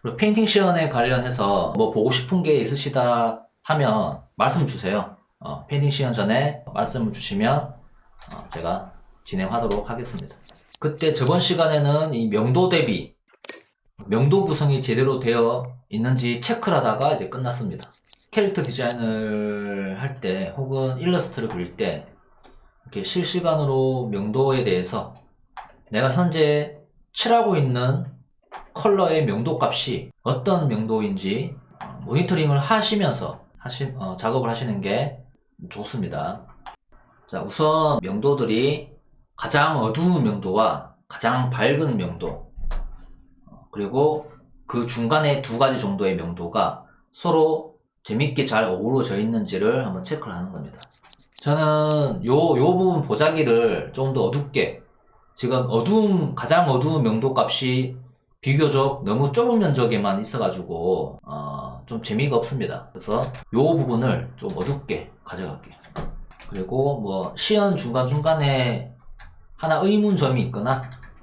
그리고 페인팅 시연에 관련해서 뭐 보고 싶은 게 있으시다 하면 말씀 주세요. 페인팅 시연 전에 말씀을 주시면 제가 진행하도록 하겠습니다. 그때 저번 시간에는 이 명도 대비, 명도 구성이 제대로 되어 있는지 체크를 하다가 이제 끝났습니다. 캐릭터 디자인을 할 때 혹은 일러스트를 그릴 때 이렇게 실시간으로 명도에 대해서 내가 현재 칠하고 있는 컬러의 명도 값이 어떤 명도인지 모니터링을 하시면서 작업을 하시는 게 좋습니다. 자, 우선 명도들이 가장 어두운 명도와 가장 밝은 명도, 그리고 그 중간에 두 가지 정도의 명도가 서로 재밌게 잘 어우러져 있는지를 한번 체크를 하는 겁니다. 저는 요 부분 보자기를 좀 더 어둡게, 지금 가장 어두운 명도 값이 비교적 너무 좁은 면적에만 있어가지고 좀 재미가 없습니다. 그래서 요 부분을 좀 어둡게 가져갈게요. 그리고 뭐 시연 중간중간에 하나 의문점이 있거나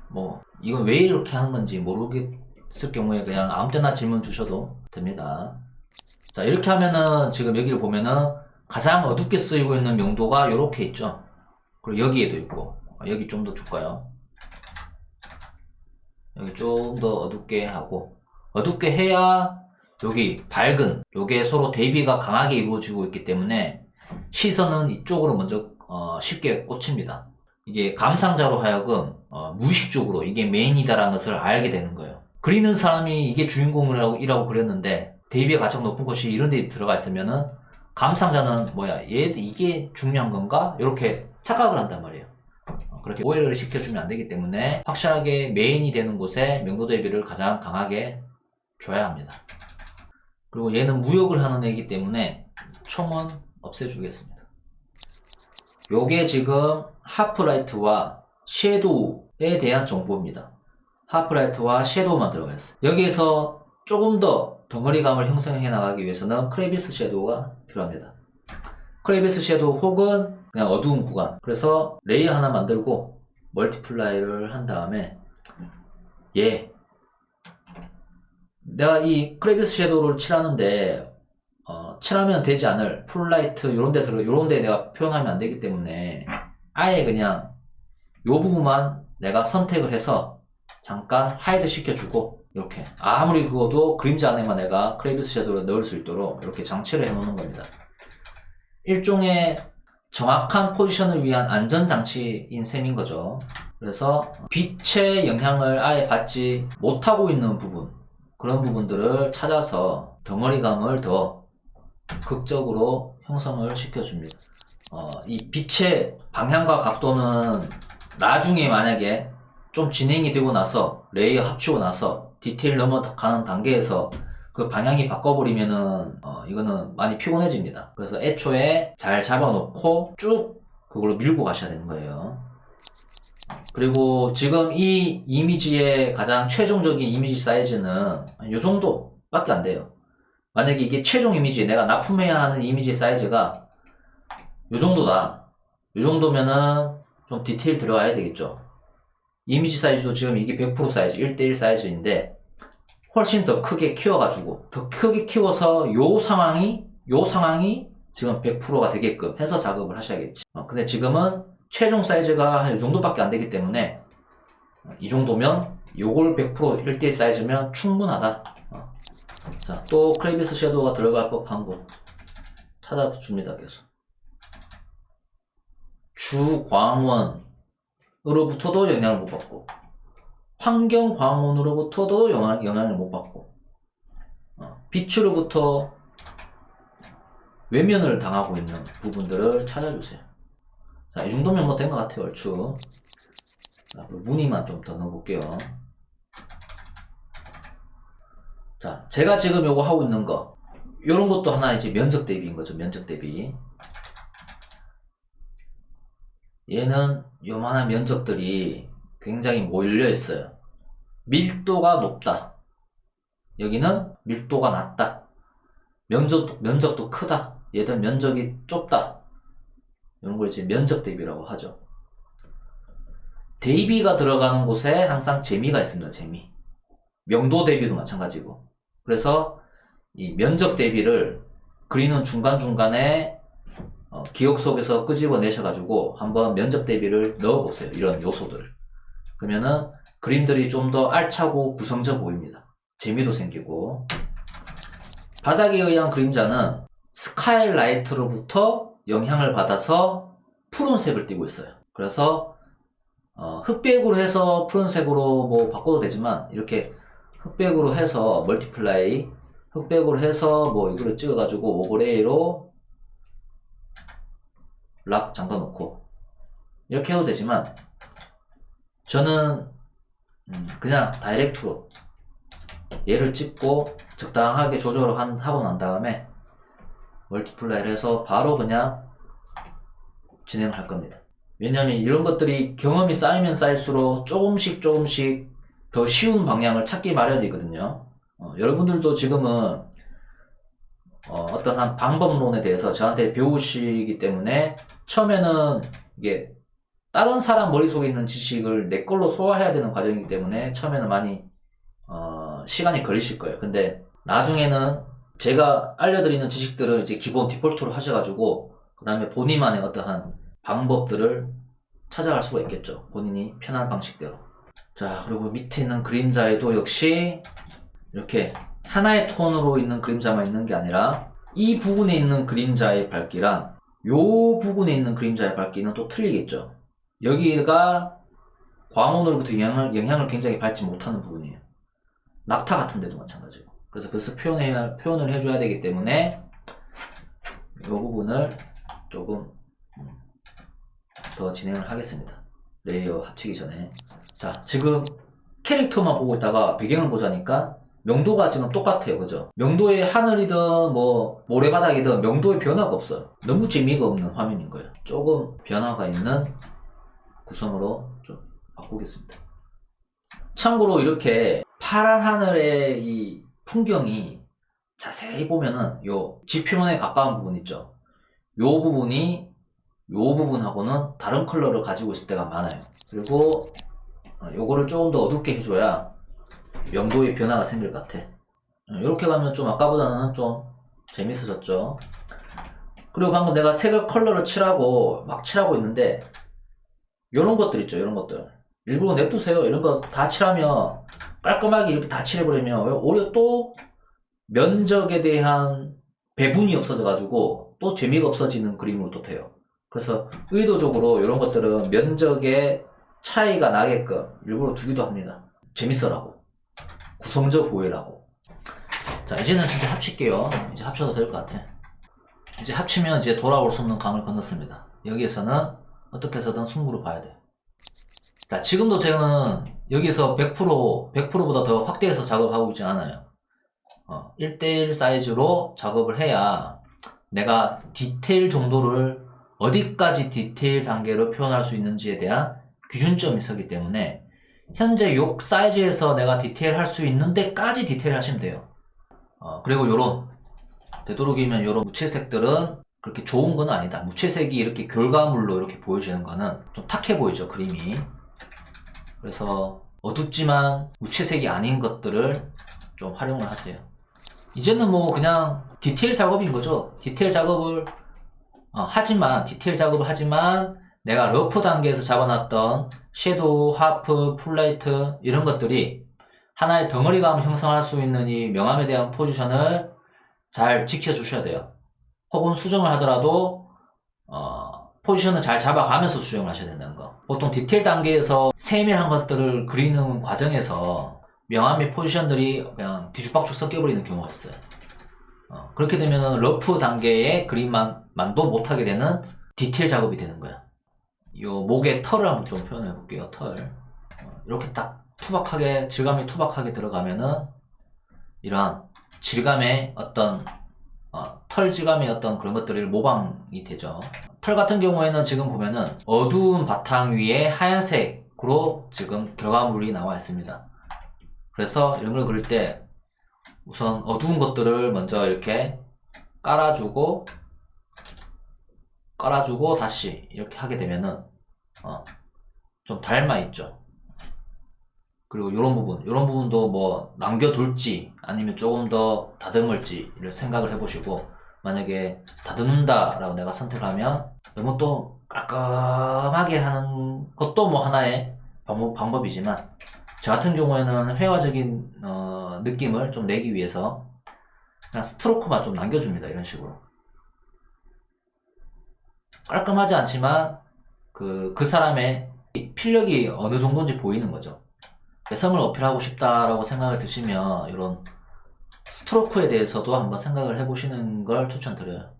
뭐 이건 왜 이렇게 하는 건지 모르겠을 경우에 그냥 아무 때나 질문 주셔도 됩니다. 자, 이렇게 하면은 지금 여기를 보면은 가장 어둡게 쓰이고 있는 명도가 이렇게 있죠. 그리고 여기에도 있고, 여기 좀 더 줄까요? 여기 좀 더 어둡게 하고, 어둡게 해야 여기 밝은, 요게 서로 대비가 강하게 이루어지고 있기 때문에 시선은 이쪽으로 먼저 쉽게 꽂힙니다. 이게 감상자로 하여금 무의식적으로 이게 메인이다라는 것을 알게 되는 거예요. 그리는 사람이 이게 주인공이라고 그렸는데 대비가 가장 높은 곳이 이런 데 들어가 있으면은 감상자는 이게 중요한 건가? 이렇게 착각을 한단 말이에요. 그렇게 오해를 시켜주면 안 되기 때문에 확실하게 메인이 되는 곳에 명도 대비를 가장 강하게 줘야 합니다. 그리고 얘는 무역을 하는 애이기 때문에 총은 없애주겠습니다. 요게 지금 하프라이트와 섀도우에 대한 정보입니다. 하프라이트와 섀도우만 들어가 있어요. 여기에서 조금 더 덩어리감을 형성해 나가기 위해서는 크레비스 섀도우가 필요합니다. 크레비스 섀도우 혹은 그냥 어두운 구간. 그래서 레이어 하나 만들고 멀티플라이를 한 다음에 내가 이 크레비스 섀도우를 칠하는데 칠하면 되지 않을 풀라이트 요런데 내가 표현하면 안 되기 때문에 아예 그냥 요 부분만 내가 선택을 해서 잠깐 하이드 시켜주고 이렇게 아무리 그어도 그림자 안에만 내가 크레비스 섀도우를 넣을 수 있도록 이렇게 장치를 해 놓는 겁니다. 일종의 정확한 포지션을 위한 안전장치인 셈인 거죠. 그래서 빛의 영향을 아예 받지 못하고 있는 부분, 그런 부분들을 찾아서 덩어리감을 더 극적으로 형성을 시켜줍니다. 이 빛의 방향과 각도는 나중에 만약에 좀 진행이 되고 나서 레이어 합치고 나서 디테일 넘어가는 단계에서 그 방향이 바꿔버리면은 이거는 많이 피곤해집니다. 그래서 애초에 잘 잡아놓고 쭉 그걸로 밀고 가셔야 되는 거예요. 그리고 지금 이 이미지의 가장 최종적인 이미지 사이즈는 이 정도밖에 안 돼요. 만약에 이게 최종 이미지, 내가 납품해야 하는 이미지 사이즈가 이 정도다. 이 정도면은 좀 디테일 들어가야 되겠죠. 이미지 사이즈도 지금 이게 100% 사이즈, 1:1 사이즈인데 훨씬 더 크게 키워가지고 더 크게 키워서 요 상황이 지금 100%가 되게끔 해서 작업을 하셔야겠지. 근데 지금은 최종 사이즈가 한 이 정도밖에 안 되기 때문에 이 정도면 요걸 100% 1:1 사이즈면 충분하다. 자, 또 크레비스 섀도우가 들어갈 법한 곳 찾아줍니다. 계속 주광원으로부터도 영향을 못 받고 환경광원으로부터도 영향을 못 받고 빛으로부터 외면을 당하고 있는 부분들을 찾아주세요. 자, 이 정도면 뭐 된 것 같아요. 얼추. 자, 무늬만 좀 더 넣어볼게요. 자, 제가 지금 요거 하고 있는 거, 요런 것도 하나 이제 면적 대비인 거죠. 면적 대비. 얘는 요만한 면적들이 굉장히 몰려 있어요. 밀도가 높다. 여기는 밀도가 낮다. 면적도 크다. 얘들 면적이 좁다. 이런 걸 이제 면적 대비라고 하죠. 대비가 들어가는 곳에 항상 재미가 있습니다. 재미. 명도 대비도 마찬가지고. 그래서 이 면적 대비를 그리는 중간중간에 기억 속에서 끄집어 내셔가지고 한번 면적 대비를 넣어보세요. 이런 요소들을. 그러면은 그림들이 좀 더 알차고 구성져 보입니다. 재미도 생기고. 바닥에 의한 그림자는 스카이라이트로부터 영향을 받아서 푸른색을 띠고 있어요. 그래서 흑백으로 해서 푸른색으로 뭐 바꿔도 되지만 이렇게 흑백으로 해서 멀티플라이, 흑백으로 해서 뭐 이거를 찍어가지고 오버레이로 락 잠가놓고 이렇게 해도 되지만 저는 그냥 다이렉트로 얘를 찍고 적당하게 조절을 하고 난 다음에 멀티플라이를 해서 바로 그냥 진행을 할 겁니다. 왜냐면 이런 것들이 경험이 쌓이면 쌓일수록 조금씩 더 쉬운 방향을 찾기 마련이거든요. 여러분들도 지금은 어떠한 방법론에 대해서 저한테 배우시기 때문에 처음에는 이게 다른 사람 머릿속에 있는 지식을 내 걸로 소화해야 되는 과정이기 때문에 처음에는 많이 시간이 걸리실 거예요. 근데 나중에는 제가 알려드리는 지식들을 이제 기본 디폴트로 하셔가지고 그 다음에 본인만의 어떠한 방법들을 찾아갈 수가 있겠죠. 본인이 편한 방식대로. 자, 그리고 밑에 있는 그림자에도 역시 이렇게 하나의 톤으로 있는 그림자만 있는 게 아니라 이 부분에 있는 그림자의 밝기랑 요 부분에 있는 그림자의 밝기는 또 틀리겠죠. 여기가 광원으로부터 영향을 굉장히 받지 못하는 부분이에요. 낙타 같은 데도 마찬가지고. 그래서 표현을 해줘야 되기 때문에 이 부분을 조금 더 진행을 하겠습니다. 레이어 합치기 전에. 자, 지금 캐릭터만 보고 있다가 배경을 보자니까 명도가 지금 똑같아요. 그죠? 명도의 하늘이든 뭐 모래바닥이든 명도의 변화가 없어요. 너무 재미가 없는 화면인 거예요. 조금 변화가 있는 구성으로 좀 바꾸겠습니다. 참고로 이렇게 파란 하늘의 이 풍경이 자세히 보면은 요 지표면에 가까운 부분 있죠. 요 부분이 요 부분하고는 다른 컬러를 가지고 있을 때가 많아요. 그리고 요거를 조금 더 어둡게 해줘야 명도의 변화가 생길 것 같아. 이렇게 가면 좀 아까보다는 좀 재밌어졌죠. 그리고 방금 내가 색을 컬러를 막 칠하고 있는데 요런 것들 있죠. 요런 것들 일부러 냅두세요. 이런 거 다 칠하면 깔끔하게 이렇게 다 칠해버리면 오히려 또 면적에 대한 배분이 없어져 가지고 또 재미가 없어지는 그림으로 또 돼요. 그래서 의도적으로 이런 것들은 면적의 차이가 나게끔 일부러 두기도 합니다. 재밌어라고, 구성져 보이라고. 자, 이제는 진짜 합칠게요. 이제 합쳐도 될 것 같아. 이제 합치면 이제 돌아올 수 없는 강을 건넜습니다. 여기에서는 어떻게 해서든 승부를 봐야 돼. 자, 지금도 저는 여기서 100%보다 더 확대해서 작업하고 있지 않아요. 1대1 사이즈로 작업을 해야 내가 디테일 정도를 어디까지 디테일 단계로 표현할 수 있는지에 대한 기준점이 서기 때문에 현재 요 사이즈에서 내가 디테일 할 수 있는 데까지 디테일 하시면 돼요. 그리고 요런 되도록이면 요런 무채색들은 그렇게 좋은 건 아니다. 무채색이 이렇게 결과물로 이렇게 보여지는 거는 좀 탁해 보이죠, 그림이. 그래서 어둡지만 무채색이 아닌 것들을 좀 활용을 하세요. 이제는 뭐 그냥 디테일 작업인 거죠. 디테일 작업을 하지만 내가 러프 단계에서 잡아놨던 섀도우, 하프, 풀라이트 이런 것들이 하나의 덩어리감 형성할 수 있는 이 명암에 대한 포지션을 잘 지켜주셔야 돼요. 혹은 수정을 하더라도 포지션을 잘 잡아가면서 수정을 하셔야 된다는 거. 보통 디테일 단계에서 세밀한 것들을 그리는 과정에서 명암의 포지션들이 그냥 뒤죽박죽 섞여버리는 경우가 있어요. 그렇게 되면 러프 단계의 그림만도 못하게 되는 디테일 작업이 되는 거야. 요 목의 털을 한번 좀 표현해 볼게요. 털. 이렇게 딱 질감이 투박하게 들어가면은 이러한 질감의 어떤 털 질감의 어떤 그런 것들이 모방이 되죠. 털 같은 경우에는 지금 보면은 어두운 바탕 위에 하얀색으로 지금 결과물이 나와 있습니다. 그래서 이런 걸 그릴 때 우선 어두운 것들을 먼저 이렇게 깔아주고 다시 이렇게 하게 되면은 좀 닮아 있죠. 그리고 이런 부분도 뭐 남겨둘지 아니면 조금 더 다듬을지를 생각을 해보시고, 만약에 다듬는다라고 내가 선택하면 너무 또 깔끔하게 하는 것도 뭐 하나의 방법이지만, 저 같은 경우에는 회화적인 느낌을 좀 내기 위해서 그냥 스트로크만 좀 남겨줍니다. 이런 식으로 깔끔하지 않지만 그 사람의 필력이 어느 정도인지 보이는 거죠. 개성을 어필하고 싶다라고 생각을 드시면 이런 스트로크에 대해서도 한번 생각을 해보시는 걸 추천드려요.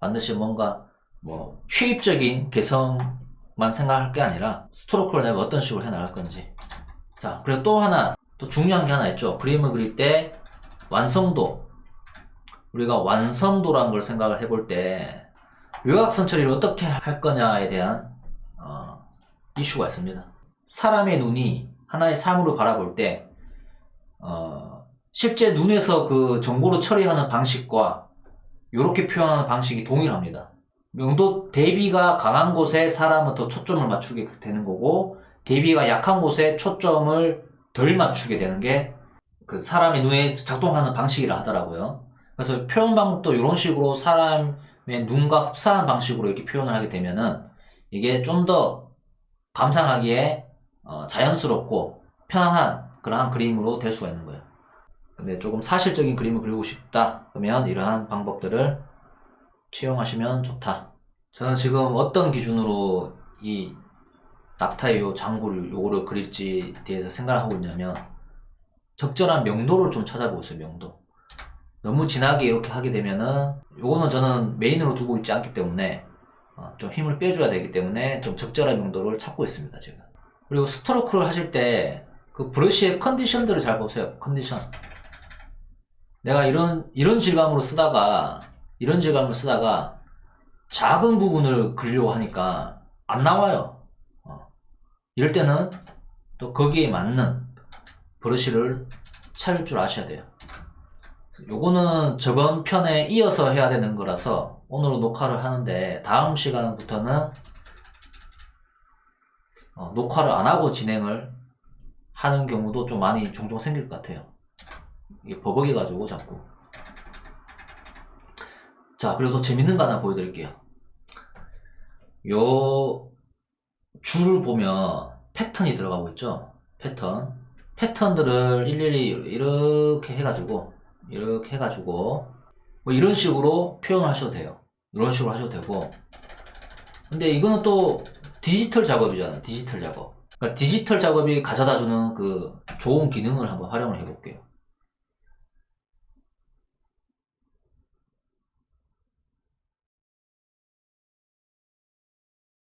반드시 뭔가 뭐 쉐입적인 개성만 생각할 게 아니라 스트로크를 내가 어떤 식으로 해나갈 건지. 자, 그리고 또 하나, 또 중요한 게 하나 있죠. 그림을 그릴 때 완성도. 우리가 완성도라는 걸 생각을 해볼 때 외곽선 처리를 어떻게 할 거냐에 대한 이슈가 있습니다. 사람의 눈이 하나의 사물을 바라볼 때 실제 눈에서 그 정보를 처리하는 방식과 이렇게 표현하는 방식이 동일합니다. 명도 대비가 강한 곳에 사람은 더 초점을 맞추게 되는 거고, 대비가 약한 곳에 초점을 덜 맞추게 되는 게 그 사람의 눈에 작동하는 방식이라 하더라고요. 그래서 표현 방법도 이런 식으로 사람의 눈과 흡사한 방식으로 이렇게 표현을 하게 되면은 이게 좀 더 감상하기에 자연스럽고 편안한 그러한 그림으로 될 수가 있는 거예요. 근데 조금 사실적인 그림을 그리고 싶다 그러면 이러한 방법들을 채용하시면 좋다. 저는 지금 어떤 기준으로 이 낙타의 요 장구를 요거를 그릴지 대해서 생각을 하고 있냐면, 적절한 명도를 좀 찾아보고 있어요. 명도. 너무 진하게 이렇게 하게 되면은 요거는 저는 메인으로 두고 있지 않기 때문에 좀 힘을 빼줘야 되기 때문에 좀 적절한 명도를 찾고 있습니다, 지금. 그리고 스트로크를 하실 때 그 브러쉬의 컨디션들을 잘 보세요. 컨디션. 내가 이런 질감으로 쓰다가 작은 부분을 그리려고 하니까 안 나와요. 이럴 때는 또 거기에 맞는 브러쉬를 찾을 줄 아셔야 돼요. 요거는 저번 편에 이어서 해야 되는 거라서 오늘은 녹화를 하는데, 다음 시간부터는 녹화를 안 하고 진행을 하는 경우도 좀 많이 종종 생길 것 같아요. 이게 버벅여가지고 자꾸. 자, 그리고 또 재밌는 거 하나 보여드릴게요. 요 줄을 보면 패턴이 들어가고 있죠. 패턴들을 일일이 이렇게 해가지고 뭐 이런 식으로 표현을 하셔도 돼요. 이런 식으로 하셔도 되고. 근데 이거는 또 디지털 작업이잖아요. 디지털 작업. 그러니까 디지털 작업이 가져다주는 그 좋은 기능을 한번 활용을 해볼게요.